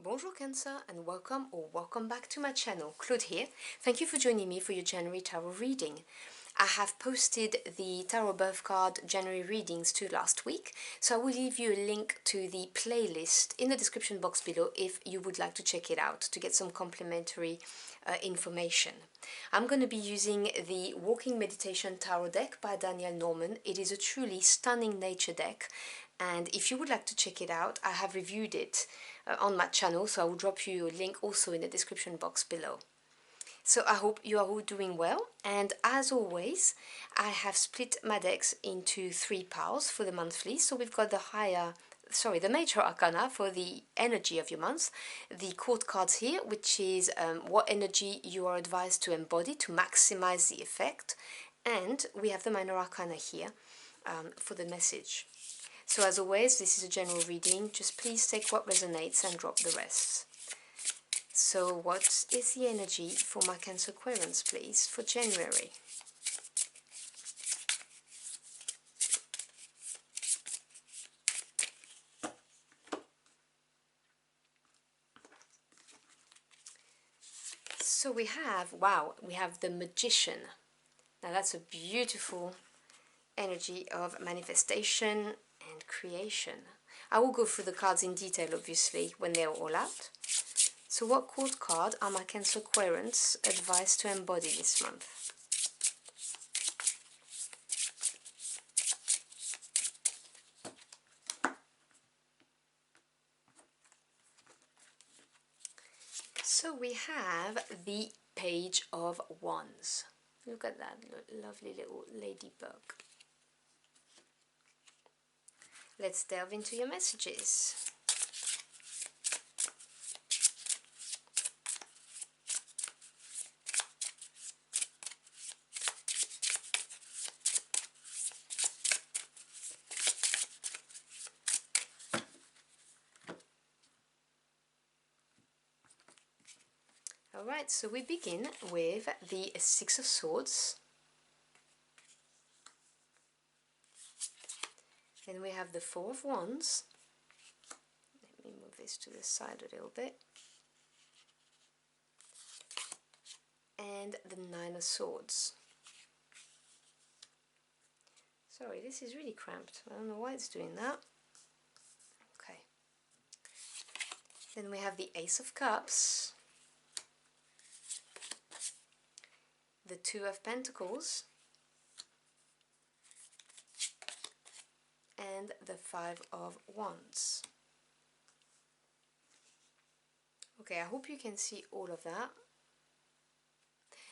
Bonjour Cancer and welcome back to my channel. Claude here. Thank you for joining me for your January tarot reading. I have posted the tarot birth card January readings to last week, so I will leave you a link to the playlist in the description box below if you would like to check it out to get some complimentary information. I'm going to be using the Walking Meditation Tarot deck by Dani'el. It is a truly stunning nature deck, and if you would like to check it out, I have reviewed it on my channel, so I will drop you a link also in the description box below. So I hope you are all doing well, and as always I have split my decks into three piles for the monthly. So we've got the major arcana for the energy of your month, the court cards here, which is what energy you are advised to embody to maximize the effect, and we have the minor arcana here for the message. So as always, this is a general reading, just please take what resonates and drop the rest. So what is the energy for my Cancer Aquarians, please, for January? So we have the Magician. Now that's a beautiful energy of manifestation and creation. I will go through the cards in detail, obviously, when they're all out. So what court card are my Cancer Aquarians advised to embody this month? So we have the Page of Wands. Look at that lovely little ladybug. Let's delve into your messages. Alright, so we begin with the Six of Swords. Then we have the Four of Wands. Let me move this to the side a little bit. And the Nine of Swords. Sorry, this is really cramped. I don't know why it's doing that. Okay. Then we have the Ace of Cups. The Two of Pentacles. And the Five of Wands. Okay, I hope you can see all of that.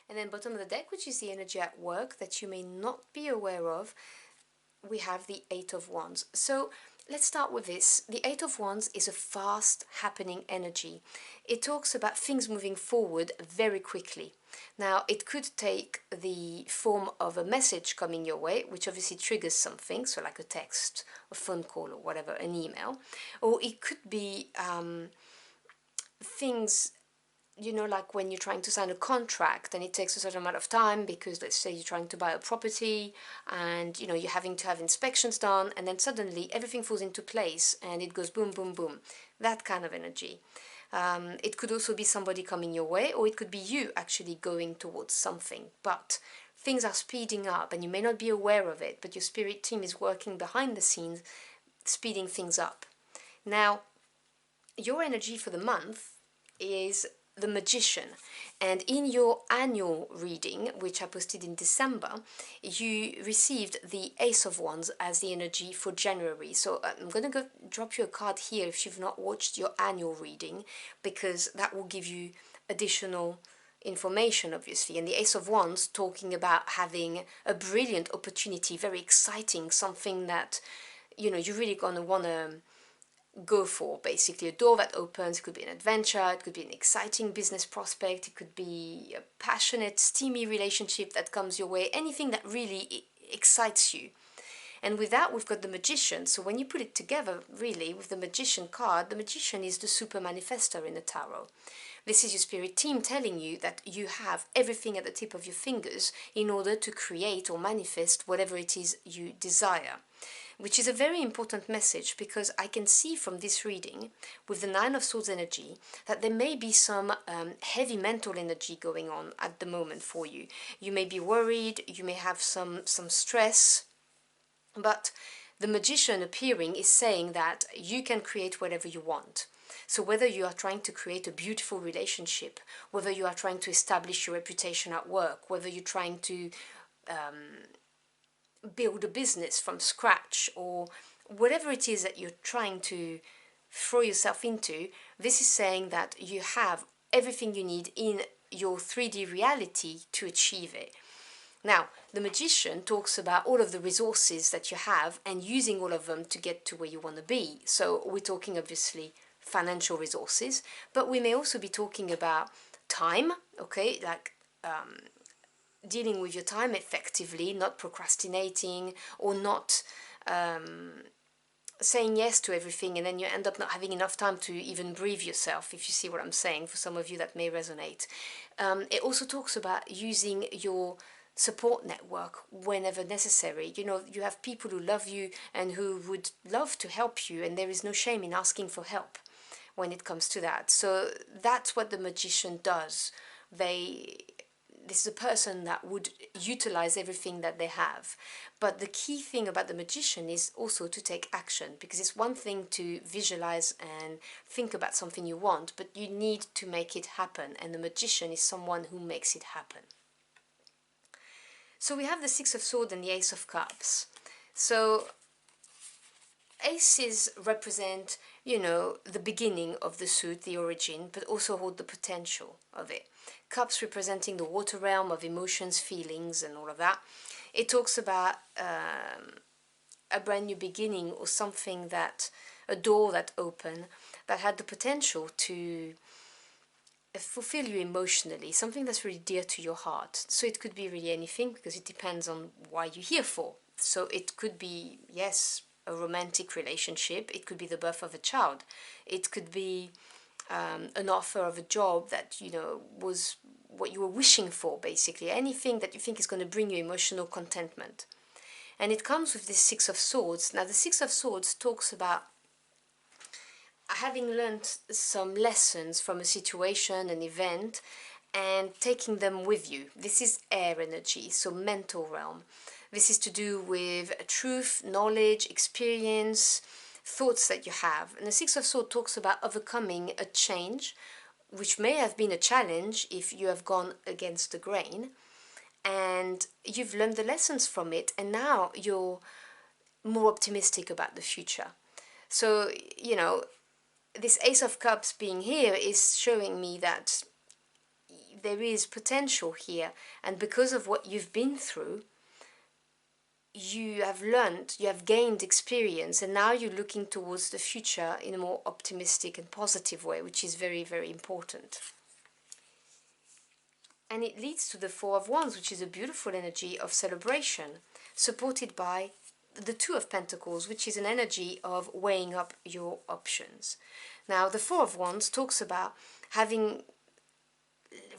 And then bottom of the deck, which is the energy at work that you may not be aware of, we have the Eight of Wands. So let's start with this. The Eight of Wands is a fast happening energy. It talks about things moving forward very quickly. Now, it could take the form of a message coming your way, which obviously triggers something, so like a text, a phone call, or whatever, an email. Or it could be things, you know, like when you're trying to sign a contract and it takes a certain amount of time because, let's say, you're trying to buy a property and, you know, you're having to have inspections done, and then suddenly everything falls into place and it goes boom, boom, boom. That kind of energy. It could also be somebody coming your way, or it could be you actually going towards something, but things are speeding up and you may not be aware of it, but your spirit team is working behind the scenes, speeding things up. Now, your energy for the month is the Magician, and in your annual reading, which I posted in December, you received the Ace of Wands as the energy for January. So I'm going to drop you a card here if you've not watched your annual reading, because that will give you additional information, obviously. And the Ace of Wands talking about having a brilliant opportunity, very exciting, something that, you know, you're really going to want to go for, basically a door that opens. It could be an adventure, it could be an exciting business prospect, it could be a passionate, steamy relationship that comes your way, anything that really excites you. And with that, we've got the Magician. So when you put it together, really, with the Magician card, the Magician is the super manifestor in the tarot. This is your spirit team telling you that you have everything at the tip of your fingers in order to create or manifest whatever it is you desire. which is a very important message, because I can see from this reading with the Nine of Swords energy that there may be some heavy mental energy going on at the moment for you. You may be worried, you may have some stress, but the Magician appearing is saying that you can create whatever you want. So whether you are trying to create a beautiful relationship, whether you are trying to establish your reputation at work, whether you're trying to build a business from scratch, or whatever it is that you're trying to throw yourself into, this is saying that you have everything you need in your 3D reality to achieve it. Now, the Magician talks about all of the resources that you have and using all of them to get to where you want to be. So we're talking obviously financial resources, but we may also be talking about time, okay, like dealing with your time effectively, not procrastinating, or not saying yes to everything, and then you end up not having enough time to even breathe yourself, if you see what I'm saying. For some of you that may resonate. It also talks about using your support network whenever necessary. You know, you have people who love you and who would love to help you, and there is no shame in asking for help when it comes to that. So that's what the Magician does. This is a person that would utilize everything that they have. But the key thing about the Magician is also to take action, because it's one thing to visualize and think about something you want, but you need to make it happen, and the Magician is someone who makes it happen. So we have the Six of Swords and the Ace of Cups. So aces represent, you know, the beginning of the suit, the origin, but also hold the potential of it. Cups representing the water realm of emotions, feelings, and all of that. It talks about a brand new beginning, or something that, a door that opened, that had the potential to fulfill you emotionally, something that's really dear to your heart. So it could be really anything, because it depends on why you're here for. So it could be, yes, a romantic relationship. It could be the birth of a child. It could be an offer of a job that, you know, was what you were wishing for, basically. Anything that you think is going to bring you emotional contentment. And it comes with this Six of Swords. Now, the Six of Swords talks about having learned some lessons from a situation, an event, and taking them with you. This is air energy, so mental realm. This is to do with truth, knowledge, experience, thoughts that you have. And the Six of Swords talks about overcoming a change, which may have been a challenge if you have gone against the grain, and you've learned the lessons from it, and now you're more optimistic about the future. So, you know, this Ace of Cups being here is showing me that there is potential here, and because of what you've been through, you have learned, you have gained experience, and now you're looking towards the future in a more optimistic and positive way, which is very, very important. And it leads to the Four of Wands, which is a beautiful energy of celebration, supported by the Two of Pentacles, which is an energy of weighing up your options. Now, the Four of Wands talks about having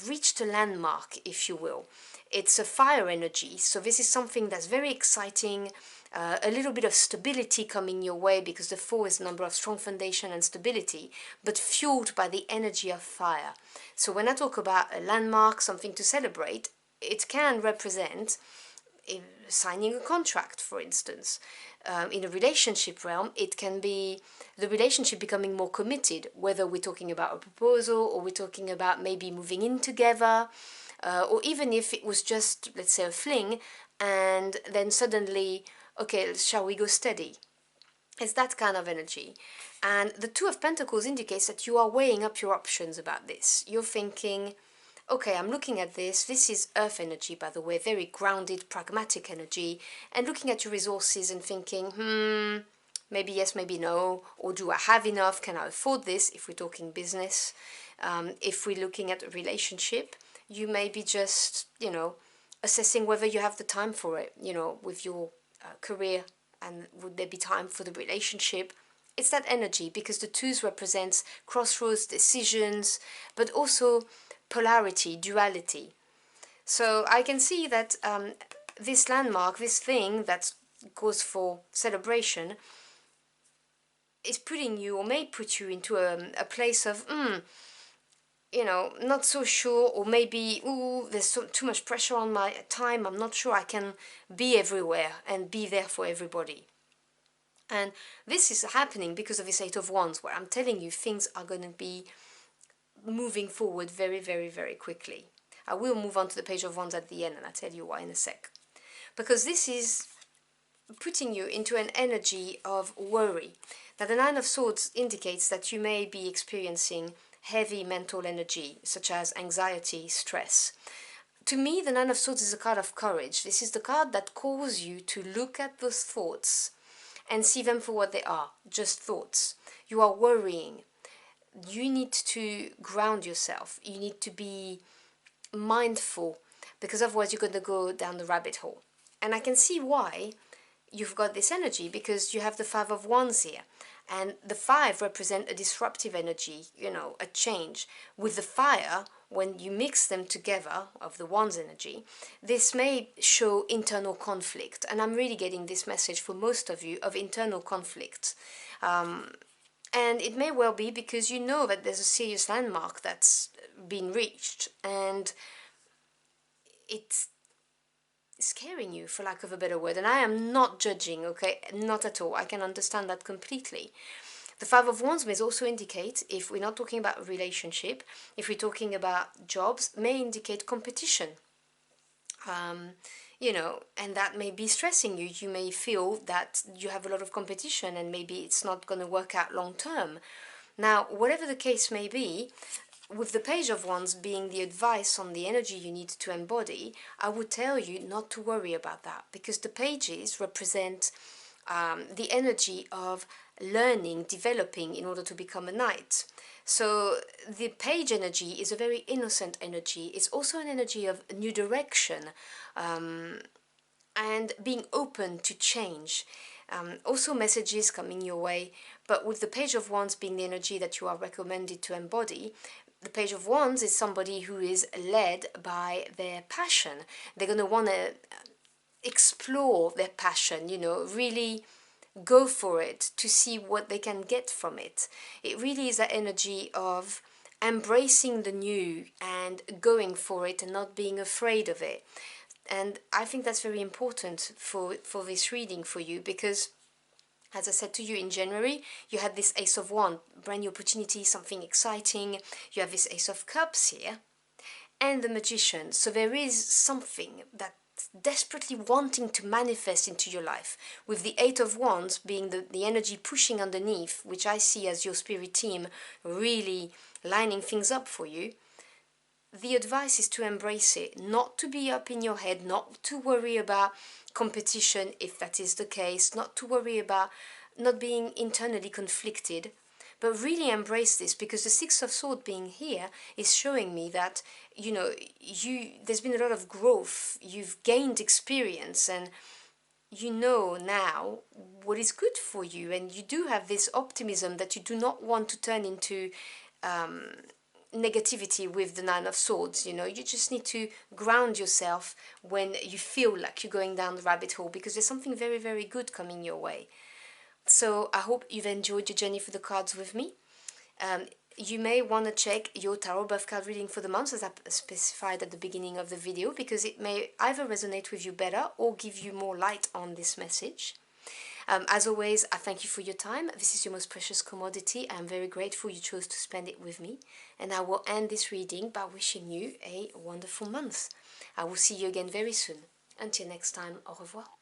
reached a landmark, if you will. It's a fire energy, so this is something that's very exciting, a little bit of stability coming your way, because the 4 is a number of strong foundation and stability, but fueled by the energy of fire. So when I talk about a landmark, something to celebrate, it can represent signing a contract, for instance. In a relationship realm, it can be the relationship becoming more committed, whether we're talking about a proposal, or we're talking about maybe moving in together, or even if it was just, let's say, a fling, and then suddenly, okay, shall we go steady? It's that kind of energy. And the Two of Pentacles indicates that you are weighing up your options about this. You're thinking, okay, I'm looking at this. This is earth energy, by the way, very grounded, pragmatic energy. And looking at your resources and thinking, maybe yes, maybe no. Or do I have enough? Can I afford this? If we're talking business. If we're looking at a relationship, you may be just, assessing whether you have the time for it, with your career, and would there be time for the relationship. It's that energy, because the twos represents crossroads, decisions, but also polarity, duality. So I can see that this landmark, this thing that's cause for celebration, is putting you, or may put you, into a place of, you know, not so sure, or maybe, ooh, there's too much pressure on my time, I'm not sure I can be everywhere and be there for everybody. And this is happening because of this Eight of Wands, where I'm telling you things are going to be moving forward very, very, very quickly. I will move on to the Page of Wands at the end, and I'll tell you why in a sec. Because this is putting you into an energy of worry. Now, the Nine of Swords indicates that you may be experiencing heavy mental energy, such as anxiety, stress. To me, the Nine of Swords is a card of courage. This is the card that calls you to look at those thoughts and see them for what they are, just thoughts. You are worrying. You need to ground yourself. You need to be mindful, because otherwise you're going to go down the rabbit hole. And I can see why you've got this energy, because you have the Five of Wands here. And the five represent a disruptive energy, you know, a change. With the fire, when you mix them together, of the Wands energy, this may show internal conflict. And I'm really getting this message for most of you of internal conflict. And it may well be because you know that there's a serious landmark that's been reached, and it's scaring you, for lack of a better word. And I am not judging, okay? Not at all. I can understand that completely. The Five of Wands may also indicate, if we're not talking about a relationship, if we're talking about jobs, may indicate competition. You know, and that may be stressing you. You may feel that you have a lot of competition and maybe it's not going to work out long term. Now, whatever the case may be, with the Page of Wands being the advice on the energy you need to embody, I would tell you not to worry about that, because the pages represent the energy of learning, developing in order to become a knight. So the page energy is a very innocent energy. It's also an energy of new direction and being open to change. Also messages coming your way, but with the Page of Wands being the energy that you are recommended to embody, the Page of Wands is somebody who is led by their passion. They're going to want to explore their passion, you know, really go for it to see what they can get from it. It really is that energy of embracing the new and going for it and not being afraid of it. And I think that's very important for this reading for you, because as I said to you, in January, you had this Ace of Wands, brand new opportunity, something exciting. You have this Ace of Cups here, and the Magician. So there is something that desperately wanting to manifest into your life, with the Eight of Wands being the energy pushing underneath, which I see as your spirit team really lining things up for you. The advice is to embrace it, not to be up in your head, not to worry about competition if that is the case, not to worry about not being internally conflicted, but really embrace this, because the Six of Swords being here is showing me that, you know, there's been a lot of growth, you've gained experience, and you know now what is good for you, and you do have this optimism that you do not want to turn into negativity with the Nine of Swords. You know, you just need to ground yourself when you feel like you're going down the rabbit hole, because there's something very, very good coming your way. So I hope you've enjoyed your journey for the cards with me. You may want to check your tarot birth card reading for the month, as I specified at the beginning of the video, because it may either resonate with you better or give you more light on this message. As always, I thank you for your time. This is your most precious commodity. I'm very grateful you chose to spend it with me. And I will end this reading by wishing you a wonderful month. I will see you again very soon. Until next time, au revoir.